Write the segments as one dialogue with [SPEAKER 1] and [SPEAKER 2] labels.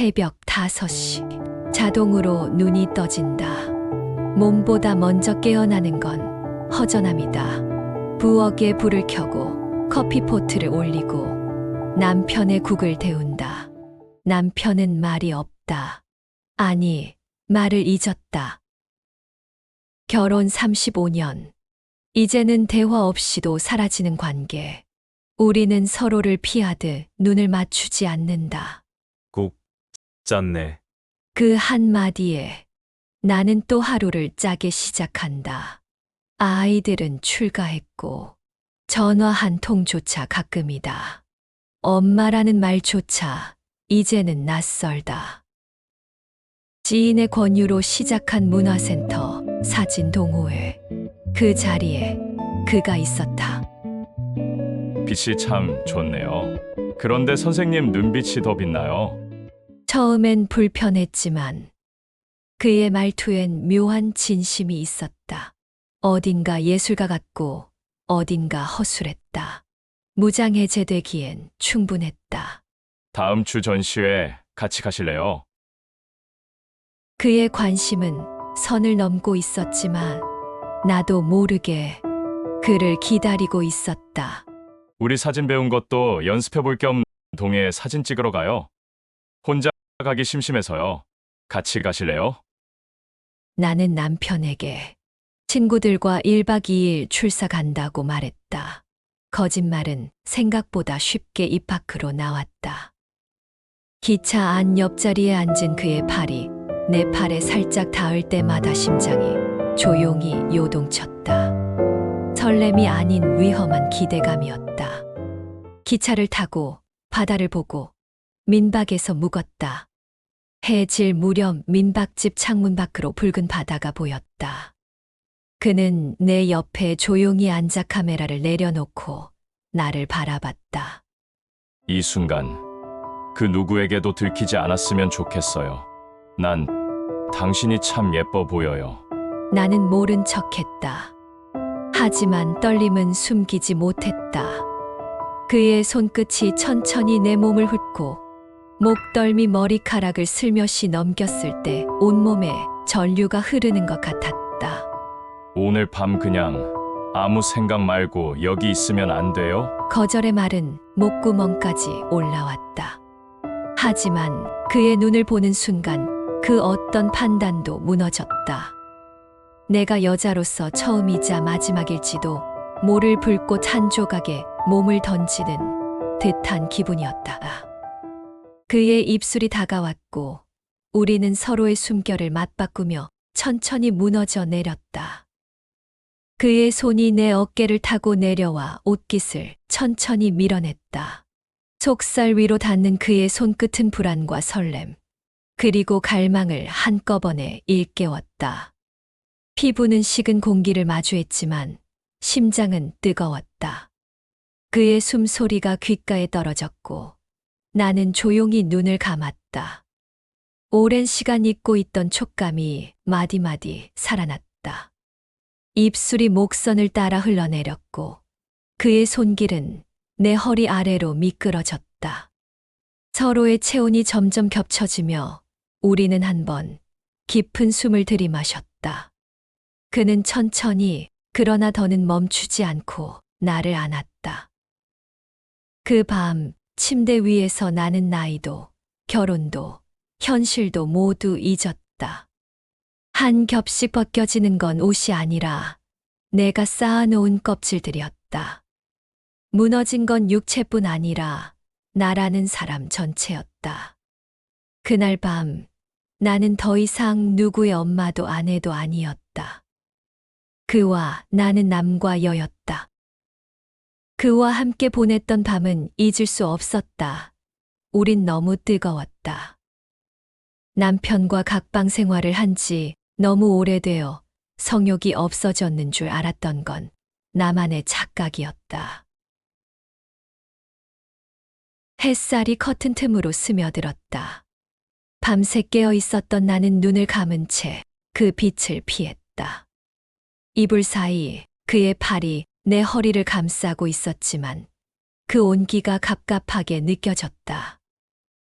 [SPEAKER 1] 새벽 5시. 자동으로 눈이 떠진다. 몸보다 먼저 깨어나는 건 허전함이다. 부엌에 불을 켜고 커피포트를 올리고 남편의 국을 데운다. 남편은 말이 없다. 아니, 말을 잊었다. 결혼 35년. 이제는 대화 없이도 사라지는 관계. 우리는 서로를 피하듯 눈을 맞추지 않는다.
[SPEAKER 2] 국 짰네.
[SPEAKER 1] 그 한마디에 나는 또 하루를 짜게 시작한다. 아이들은 출가했고 전화 한 통조차 가끔이다. 엄마라는 말조차 이제는 낯설다. 지인의 권유로 시작한 문화센터 사진 동호회. 그 자리에 그가 있었다.
[SPEAKER 2] 빛이 참 좋네요. 그런데 선생님 눈빛이 더 빛나요.
[SPEAKER 1] 처음엔 불편했지만 그의 말투엔 묘한 진심이 있었다. 어딘가 예술가 같고 어딘가 허술했다. 무장해제되기엔 충분했다.
[SPEAKER 2] 다음 주 전시회 같이 가실래요?
[SPEAKER 1] 그의 관심은 선을 넘고 있었지만 나도 모르게 그를 기다리고 있었다.
[SPEAKER 2] 우리 사진 배운 것도 연습해 볼 겸 동해에 사진 찍으러 가요. 혼자 가기 심심해서요. 같이 가실래요?
[SPEAKER 1] 나는 남편에게 친구들과 1박 2일 출사 간다고 말했다. 거짓말은 생각보다 쉽게 입 밖으로 나왔다. 기차 안 옆자리에 앉은 그의 팔이 내 팔에 살짝 닿을 때마다 심장이 조용히 요동쳤다. 설렘이 아닌 위험한 기대감이었다. 기차를 타고 바다를 보고 민박에서 묵었다. 해 질 무렵 민박집 창문 밖으로 붉은 바다가 보였다. 그는 내 옆에 조용히 앉아 카메라를 내려놓고 나를 바라봤다.
[SPEAKER 2] 이 순간 그 누구에게도 들키지 않았으면 좋겠어요. 난 당신이 참 예뻐 보여요.
[SPEAKER 1] 나는 모른 척했다. 하지만 떨림은 숨기지 못했다. 그의 손끝이 천천히 내 몸을 훑고 목덜미 머리카락을 슬며시 넘겼을 때 온몸에 전류가 흐르는 것 같았다.
[SPEAKER 2] 오늘 밤 그냥 아무 생각 말고 여기 있으면 안 돼요?
[SPEAKER 1] 거절의 말은 목구멍까지 올라왔다. 하지만 그의 눈을 보는 순간 그 어떤 판단도 무너졌다. 내가 여자로서 처음이자 마지막일지도 모를 불꽃 한 조각에 몸을 던지는 듯한 기분이었다. 그의 입술이 다가왔고 우리는 서로의 숨결을 맞바꾸며 천천히 무너져 내렸다. 그의 손이 내 어깨를 타고 내려와 옷깃을 천천히 밀어냈다. 속살 위로 닿는 그의 손끝은 불안과 설렘, 그리고 갈망을 한꺼번에 일깨웠다. 피부는 식은 공기를 마주했지만 심장은 뜨거웠다. 그의 숨소리가 귓가에 떨어졌고 나는 조용히 눈을 감았다. 오랜 시간 잊고 있던 촉감이 마디마디 살아났다. 입술이 목선을 따라 흘러내렸고 그의 손길은 내 허리 아래로 미끄러졌다. 서로의 체온이 점점 겹쳐지며 우리는 한번 깊은 숨을 들이마셨다. 그는 천천히 그러나 더는 멈추지 않고 나를 안았다. 그 밤 침대 위에서 나는 나이도 결혼도 현실도 모두 잊었다. 한 겹씩 벗겨지는 건 옷이 아니라 내가 쌓아놓은 껍질들이었다. 무너진 건 육체뿐 아니라 나라는 사람 전체였다. 그날 밤 나는 더 이상 누구의 엄마도 아내도 아니었다. 그와 나는 남과 여였다. 그와 함께 보냈던 밤은 잊을 수 없었다. 우린 너무 뜨거웠다. 남편과 각방 생활을 한 지 너무 오래되어 성욕이 없어졌는 줄 알았던 건 나만의 착각이었다. 햇살이 커튼 틈으로 스며들었다. 밤새 깨어 있었던 나는 눈을 감은 채 그 빛을 피했다. 이불 사이 그의 팔이 내 허리를 감싸고 있었지만 그 온기가 갑갑하게 느껴졌다.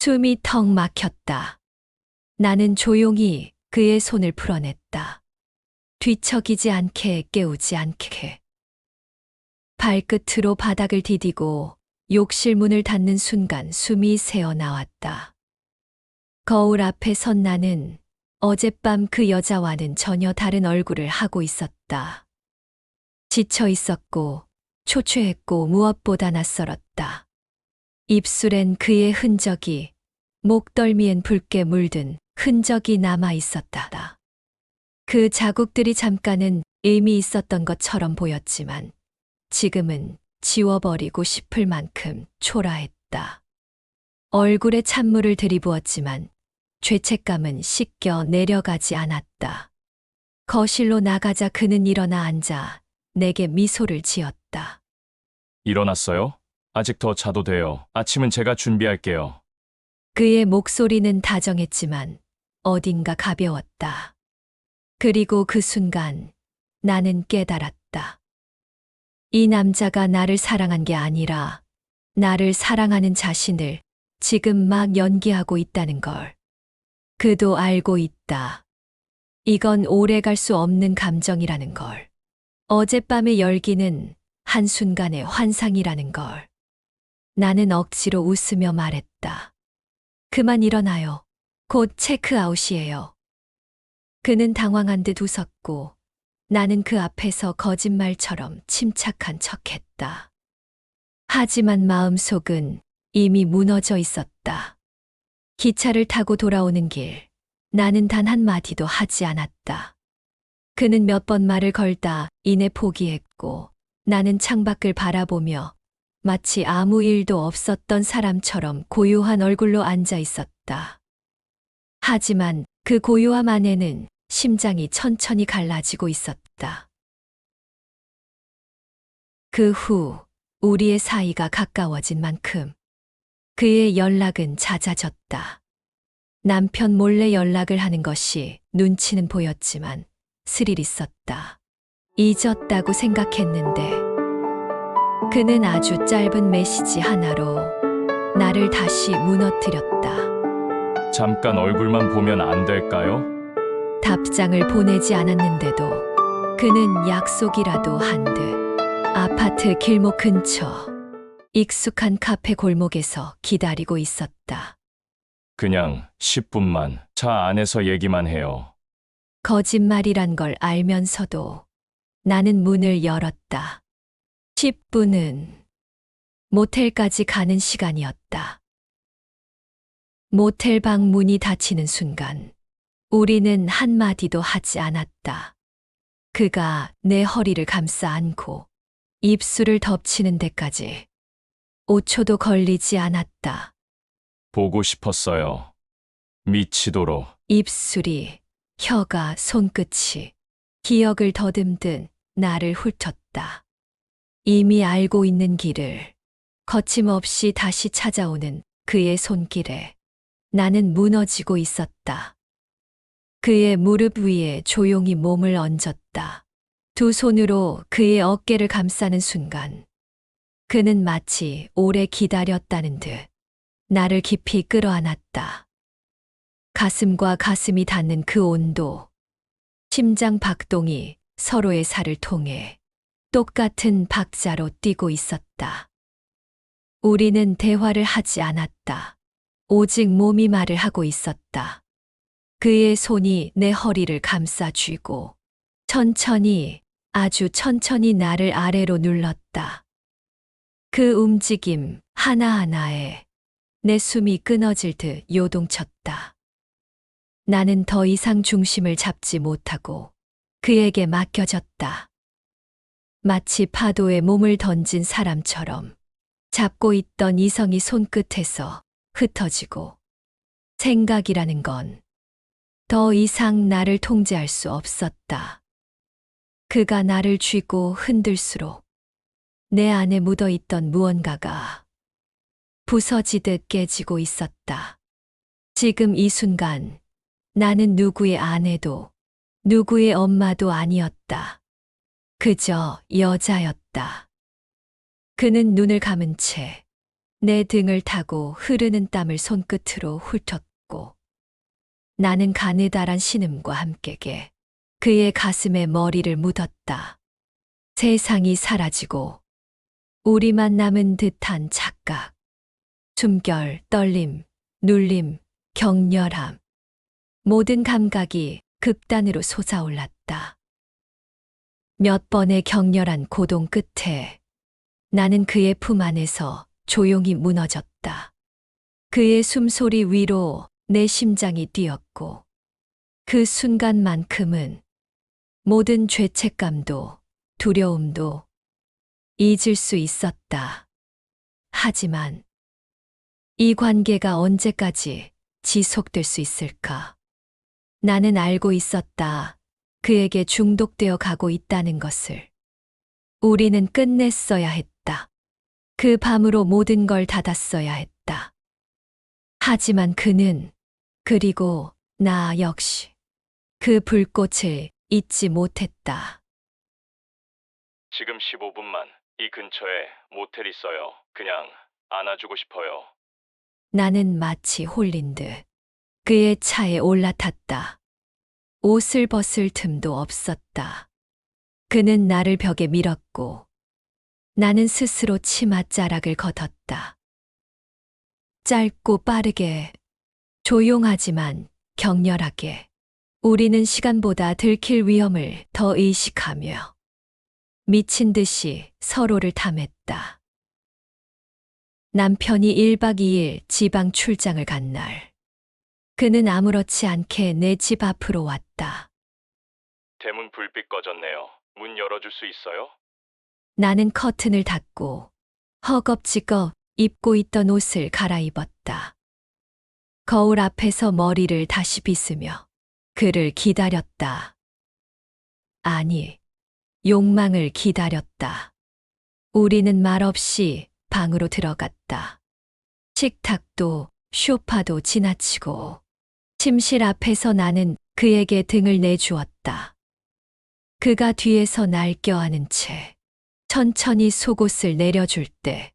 [SPEAKER 1] 숨이 턱 막혔다. 나는 조용히 그의 손을 풀어냈다. 뒤척이지 않게, 깨우지 않게. 발끝으로 바닥을 디디고 욕실 문을 닫는 순간 숨이 새어 나왔다. 거울 앞에 선 나는 어젯밤 그 여자와는 전혀 다른 얼굴을 하고 있었다. 지쳐 있었고, 초췌했고 무엇보다 낯설었다. 입술엔 그의 흔적이, 목덜미엔 붉게 물든 흔적이 남아 있었다. 그 자국들이 잠깐은 의미 있었던 것처럼 보였지만 지금은 지워버리고 싶을 만큼 초라했다. 얼굴에 찬물을 들이부었지만 죄책감은 씻겨 내려가지 않았다. 거실로 나가자 그는 일어나 앉아 내게 미소를 지었다.
[SPEAKER 2] 일어났어요? 아직 더 자도 돼요. 아침은 제가 준비할게요.
[SPEAKER 1] 그의 목소리는 다정했지만 어딘가 가벼웠다. 그리고 그 순간 나는 깨달았다. 이 남자가 나를 사랑한 게 아니라 나를 사랑하는 자신을 지금 막 연기하고 있다는 걸. 그도 알고 있다. 이건 오래 갈 수 없는 감정이라는 걸. 어젯밤의 열기는 한순간의 환상이라는 걸. 나는 억지로 웃으며 말했다. 그만 일어나요. 곧 체크아웃이에요. 그는 당황한 듯 웃었고 나는 그 앞에서 거짓말처럼 침착한 척했다. 하지만 마음속은 이미 무너져 있었다. 기차를 타고 돌아오는 길, 나는 단 한마디도 하지 않았다. 그는 몇 번 말을 걸다 이내 포기했고 나는 창밖을 바라보며 마치 아무 일도 없었던 사람처럼 고요한 얼굴로 앉아 있었다. 하지만 그 고요함 안에는 심장이 천천히 갈라지고 있었다. 그 후 우리의 사이가 가까워진 만큼 그의 연락은 잦아졌다. 남편 몰래 연락을 하는 것이 눈치는 보였지만 스릴 있었다. 잊었다고 생각했는데 그는 아주 짧은 메시지 하나로 나를 다시 무너뜨렸다.
[SPEAKER 2] 잠깐 얼굴만 보면 안 될까요?
[SPEAKER 1] 답장을 보내지 않았는데도 그는 약속이라도 한 듯 아파트 길목 근처 익숙한 카페 골목에서 기다리고 있었다.
[SPEAKER 2] 그냥 10분만 차 안에서 얘기만 해요.
[SPEAKER 1] 거짓말이란 걸 알면서도 나는 문을 열었다. 10분은 모텔까지 가는 시간이었다. 모텔 방 문이 닫히는 순간 우리는 한마디도 하지 않았다. 그가 내 허리를 감싸 안고 입술을 덮치는 데까지 5초도 걸리지 않았다.
[SPEAKER 2] 보고 싶었어요. 미치도록.
[SPEAKER 1] 입술이, 혀가, 손끝이 기억을 더듬듯 나를 훑었다. 이미 알고 있는 길을 거침없이 다시 찾아오는 그의 손길에 나는 무너지고 있었다. 그의 무릎 위에 조용히 몸을 얹었다. 두 손으로 그의 어깨를 감싸는 순간 그는 마치 오래 기다렸다는 듯 나를 깊이 끌어안았다. 가슴과 가슴이 닿는 그 온도, 심장 박동이 서로의 살을 통해 똑같은 박자로 뛰고 있었다. 우리는 대화를 하지 않았다. 오직 몸이 말을 하고 있었다. 그의 손이 내 허리를 감싸 쥐고 천천히, 아주 천천히 나를 아래로 눌렀다. 그 움직임 하나하나에 내 숨이 끊어질 듯 요동쳤다. 나는 더 이상 중심을 잡지 못하고 그에게 맡겨졌다. 마치 파도에 몸을 던진 사람처럼 잡고 있던 이성이 손끝에서 흩어지고 생각이라는 건 더 이상 나를 통제할 수 없었다. 그가 나를 쥐고 흔들수록 내 안에 묻어있던 무언가가 부서지듯 깨지고 있었다. 지금 이 순간 나는 누구의 아내도 누구의 엄마도 아니었다. 그저 여자였다. 그는 눈을 감은 채 내 등을 타고 흐르는 땀을 손끝으로 훑었고 나는 가느다란 신음과 함께게 그의 가슴에 머리를 묻었다. 세상이 사라지고 우리만 남은 듯한 착각. 숨결, 떨림, 눌림, 격렬함. 모든 감각이 극단으로 솟아올랐다. 몇 번의 격렬한 고동 끝에 나는 그의 품 안에서 조용히 무너졌다. 그의 숨소리 위로 내 심장이 뛰었고 그 순간만큼은 모든 죄책감도 두려움도 잊을 수 있었다. 하지만 이 관계가 언제까지 지속될 수 있을까? 나는 알고 있었다. 그에게 중독되어 가고 있다는 것을. 우리는 끝냈어야 했다. 그 밤으로 모든 걸 닫았어야 했다. 하지만 그는, 그리고 나 역시 그 불꽃을 잊지 못했다.
[SPEAKER 2] 지금 15분만 이 근처에 모텔 있어요. 그냥 안아주고 싶어요.
[SPEAKER 1] 나는 마치 홀린 듯 그의 차에 올라탔다. 옷을 벗을 틈도 없었다. 그는 나를 벽에 밀었고 나는 스스로 치맛자락을 걷었다. 짧고 빠르게, 조용하지만 격렬하게 우리는 시간보다 들킬 위험을 더 의식하며 미친 듯이 서로를 탐했다. 남편이 1박 2일 지방 출장을 간 날, 그는 아무렇지 않게 내 집 앞으로 왔다.
[SPEAKER 2] 대문 불빛 꺼졌네요. 문 열어줄 수 있어요?
[SPEAKER 1] 나는 커튼을 닫고 허겁지겁 입고 있던 옷을 갈아입었다. 거울 앞에서 머리를 다시 빗으며 그를 기다렸다. 아니, 욕망을 기다렸다. 우리는 말없이 방으로 들어갔다. 식탁도 소파도 지나치고 침실 앞에서 나는 그에게 등을 내주었다. 그가 뒤에서 날 껴안은 채 천천히 속옷을 내려줄 때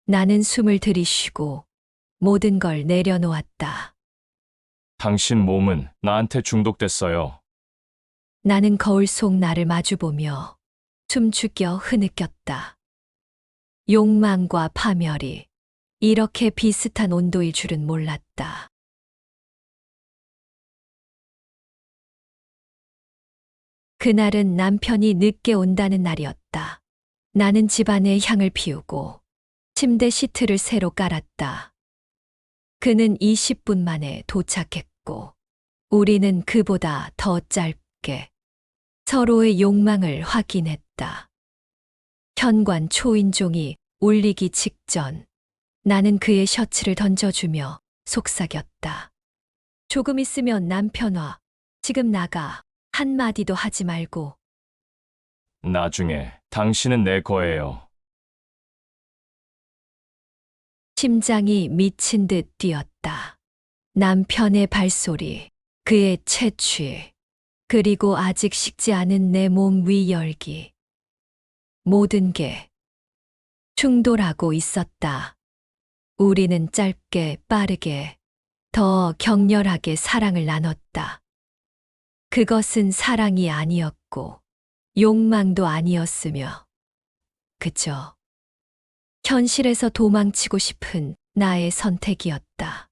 [SPEAKER 1] 나는 숨을 들이쉬고 모든 걸 내려놓았다.
[SPEAKER 2] 당신 몸은 나한테 중독됐어요.
[SPEAKER 1] 나는 거울 속 나를 마주보며 숨죽여 흐느꼈다. 욕망과 파멸이 이렇게 비슷한 온도일 줄은 몰랐다. 그날은 남편이 늦게 온다는 날이었다. 나는 집안에 향을 피우고 침대 시트를 새로 깔았다. 그는 20분 만에 도착했고 우리는 그보다 더 짧게 서로의 욕망을 확인했다. 현관 초인종이 울리기 직전 나는 그의 셔츠를 던져주며 속삭였다. 조금 있으면 남편 와. 지금 나가. 한마디도 하지 말고.
[SPEAKER 2] 나중에 당신은 내 거예요.
[SPEAKER 1] 심장이 미친 듯 뛰었다. 남편의 발소리, 그의 채취, 그리고 아직 식지 않은 내 몸 위 열기. 모든 게 충돌하고 있었다. 우리는 짧게 빠르게 더 격렬하게 사랑을 나눴다. 그것은 사랑이 아니었고 욕망도 아니었으며 그저 현실에서 도망치고 싶은 나의 선택이었다.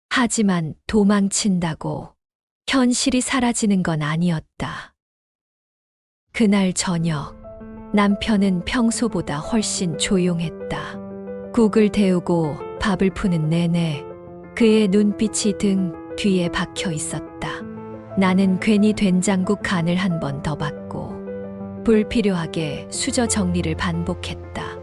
[SPEAKER 1] 하지만 도망친다고 현실이 사라지는 건 아니었다. 그날 저녁 남편은 평소보다 훨씬 조용했다. 국을 데우고 밥을 푸는 내내 그의 눈빛이 등 뒤에 박혀 있었다. 나는 괜히 된장국 간을 한 번 더 받고 불필요하게 수저 정리를 반복했다.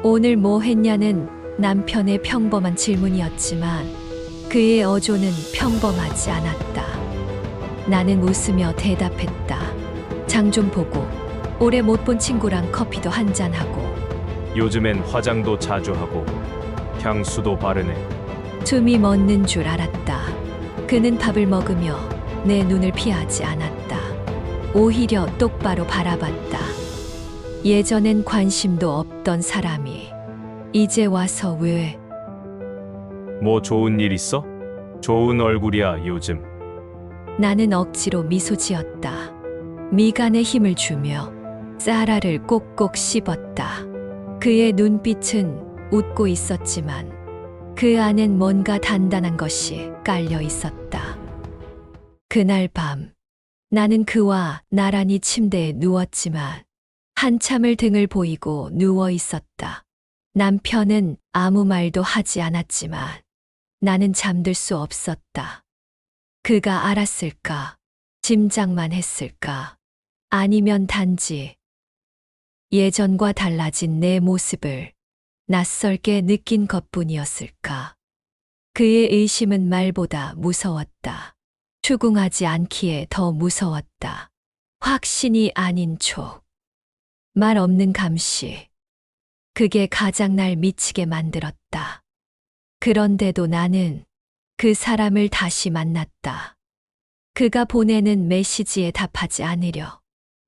[SPEAKER 1] 오늘 뭐 했냐는 남편의 평범한 질문이었지만 그의 어조는 평범하지 않았다. 나는 웃으며 대답했다. 장 좀 보고 오래 못 본 친구랑 커피도 한잔하고.
[SPEAKER 3] 요즘엔 화장도 자주 하고 향수도 바르네.
[SPEAKER 1] 숨이 멎는 줄 알았다. 그는 밥을 먹으며 내 눈을 피하지 않았다. 오히려 똑바로 바라봤다. 예전엔 관심도 없던 사람이 이제 와서 왜?
[SPEAKER 3] 뭐 좋은 일 있어? 좋은 얼굴이야, 요즘.
[SPEAKER 1] 나는 억지로 미소 지었다. 미간에 힘을 주며 쌀알을 꼭꼭 씹었다. 그의 눈빛은 웃고 있었지만 그 안엔 뭔가 단단한 것이 깔려 있었다. 그날 밤 나는 그와 나란히 침대에 누웠지만 한참을 등을 보이고 누워 있었다. 남편은 아무 말도 하지 않았지만 나는 잠들 수 없었다. 그가 알았을까? 짐작만 했을까? 아니면 단지 예전과 달라진 내 모습을 낯설게 느낀 것뿐이었을까? 그의 의심은 말보다 무서웠다. 추궁하지 않기에 더 무서웠다. 확신이 아닌 촉. 말 없는 감시. 그게 가장 날 미치게 만들었다. 그런데도 나는 그 사람을 다시 만났다. 그가 보내는 메시지에 답하지 않으려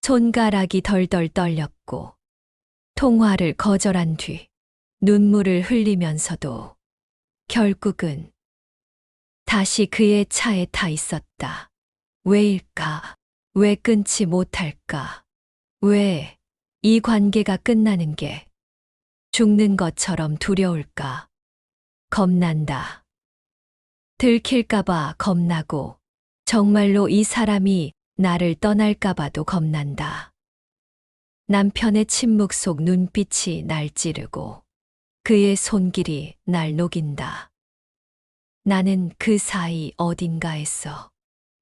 [SPEAKER 1] 손가락이 덜덜 떨렸고 통화를 거절한 뒤 눈물을 흘리면서도 결국은 다시 그의 차에 타 있었다. 왜일까? 왜 끊지 못할까? 왜 이 관계가 끝나는 게 죽는 것처럼 두려울까? 겁난다. 들킬까봐 겁나고 정말로 이 사람이 나를 떠날까봐도 겁난다. 남편의 침묵 속 눈빛이 날 찌르고 그의 손길이 날 녹인다. 나는 그 사이 어딘가에서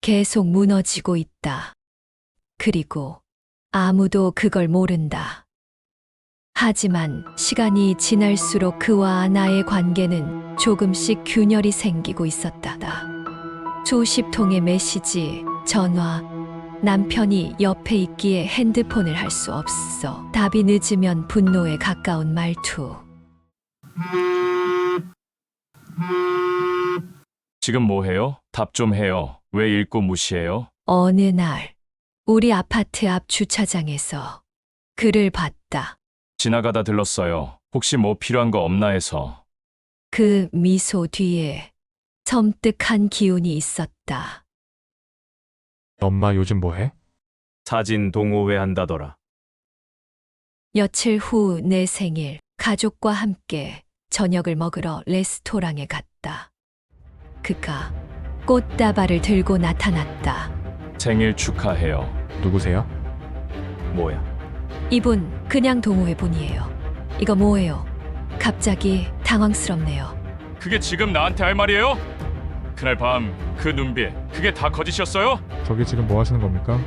[SPEAKER 1] 계속 무너지고 있다. 그리고 아무도 그걸 모른다. 하지만 시간이 지날수록 그와 나의 관계는 조금씩 균열이 생기고 있었다. 수십 통의 메시지, 전화, 남편이 옆에 있기에 핸드폰을 할 수 없어. 답이 늦으면 분노에 가까운 말투.
[SPEAKER 2] 지금 뭐 해요? 답 좀 해요. 왜 읽고 무시해요?
[SPEAKER 1] 어느 날 우리 아파트 앞 주차장에서 그를 봤다.
[SPEAKER 2] 지나가다 들렀어요. 혹시 뭐 필요한 거 없나 해서.
[SPEAKER 1] 그 미소 뒤에 섬뜩한 기운이 있었다.
[SPEAKER 4] 엄마 요즘 뭐해?
[SPEAKER 3] 사진 동호회 한다더라.
[SPEAKER 1] 며칠 후 내 생일, 가족과 함께 저녁을 먹으러 레스토랑에 갔다. 그가 꽃다발을 들고 나타났다.
[SPEAKER 2] 생일 축하해요.
[SPEAKER 4] 누구세요?
[SPEAKER 3] 뭐야?
[SPEAKER 1] 이분 그냥 동호회 분이에요. 이거 뭐예요? 갑자기 당황스럽네요.
[SPEAKER 2] 그게 지금 나한테 할 말이에요? 그날 밤 그 눈빛, 그게 다 거짓이었어요?
[SPEAKER 4] 저기 지금 뭐 하시는 겁니까?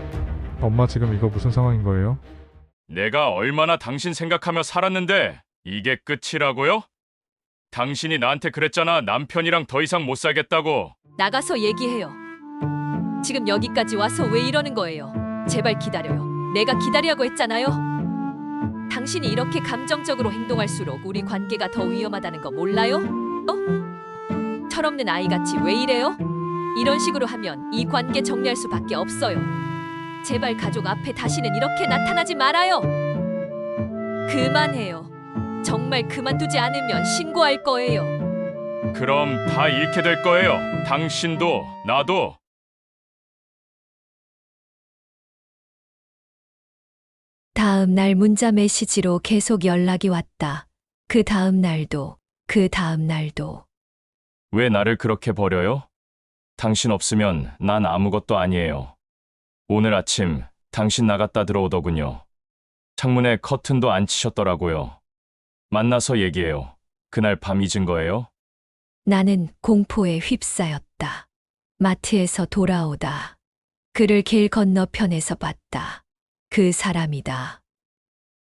[SPEAKER 4] 엄마 지금 이거 무슨 상황인 거예요?
[SPEAKER 2] 내가 얼마나 당신 생각하며 살았는데 이게 끝이라고요? 당신이 나한테 그랬잖아. 남편이랑 더 이상 못 살겠다고.
[SPEAKER 1] 나가서 얘기해요. 지금 여기까지 와서 왜 이러는 거예요? 제발 기다려요. 내가 기다리라고 했잖아요. 당신이 이렇게 감정적으로 행동할수록 우리 관계가 더 위험하다는 거 몰라요? 철없는 아이같이 왜 이래요? 이런 식으로 하면 이 관계 정리할 수밖에 없어요. 제발 가족 앞에 다시는 이렇게 나타나지 말아요. 그만해요. 정말 그만두지 않으면 신고할 거예요.
[SPEAKER 2] 그럼 다 잃게 될 거예요. 당신도 나도.
[SPEAKER 1] 다음 날 문자 메시지로 계속 연락이 왔다. 그 다음 날도, 그 다음 날도.
[SPEAKER 2] 왜 나를 그렇게 버려요? 당신 없으면 난 아무것도 아니에요. 오늘 아침 당신 나갔다 들어오더군요. 창문에 커튼도 안 치셨더라고요. 만나서 얘기해요. 그날 밤 잊은 거예요?
[SPEAKER 1] 나는 공포에 휩싸였다. 마트에서 돌아오다. 그를 길 건너편에서 봤다. 그 사람이다.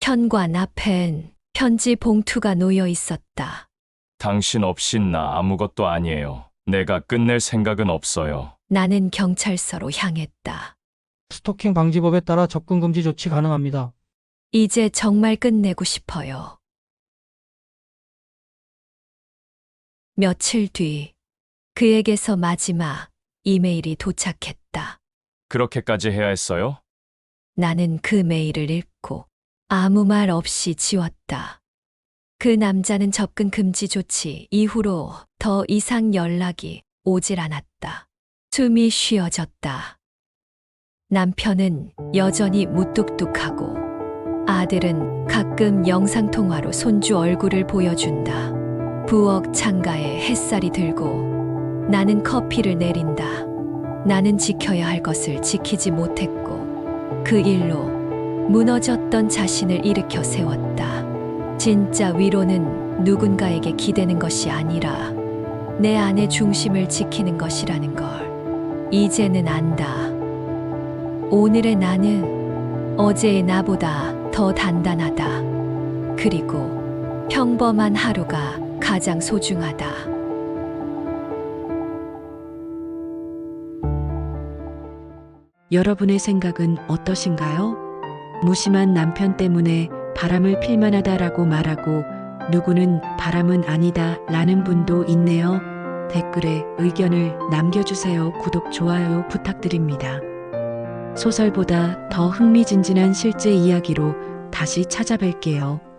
[SPEAKER 1] 현관 앞엔 편지 봉투가 놓여 있었다.
[SPEAKER 2] 당신 없인 나 아무것도 아니에요. 내가 끝낼 생각은 없어요.
[SPEAKER 1] 나는 경찰서로 향했다.
[SPEAKER 5] 스토킹 방지법에 따라 접근 금지 조치 가능합니다.
[SPEAKER 1] 이제 정말 끝내고 싶어요. 며칠 뒤 그에게서 마지막 이메일이 도착했다.
[SPEAKER 2] 그렇게까지 해야 했어요?
[SPEAKER 1] 나는 그 메일을 읽고 아무 말 없이 지웠다. 그 남자는 접근 금지 조치 이후로 더 이상 연락이 오질 않았다. 숨이 쉬어졌다. 남편은 여전히 무뚝뚝하고 아들은 가끔 영상통화로 손주 얼굴을 보여준다. 부엌 창가에 햇살이 들고 나는 커피를 내린다. 나는 지켜야 할 것을 지키지 못했고 그 일로 무너졌던 자신을 일으켜 세웠다. 진짜 위로는 누군가에게 기대는 것이 아니라 내 안의 중심을 지키는 것이라는 걸 이제는 안다. 오늘의 나는 어제의 나보다 더 단단하다. 그리고 평범한 하루가 가장 소중하다.
[SPEAKER 6] 여러분의 생각은 어떠신가요? 무심한 남편 때문에 바람을 필만 하다라고 말하고 누구는 바람은 아니다 라는 분도 있네요. 댓글에 의견을 남겨주세요. 구독, 좋아요 부탁드립니다. 소설보다 더 흥미진진한 실제 이야기로 다시 찾아뵐게요.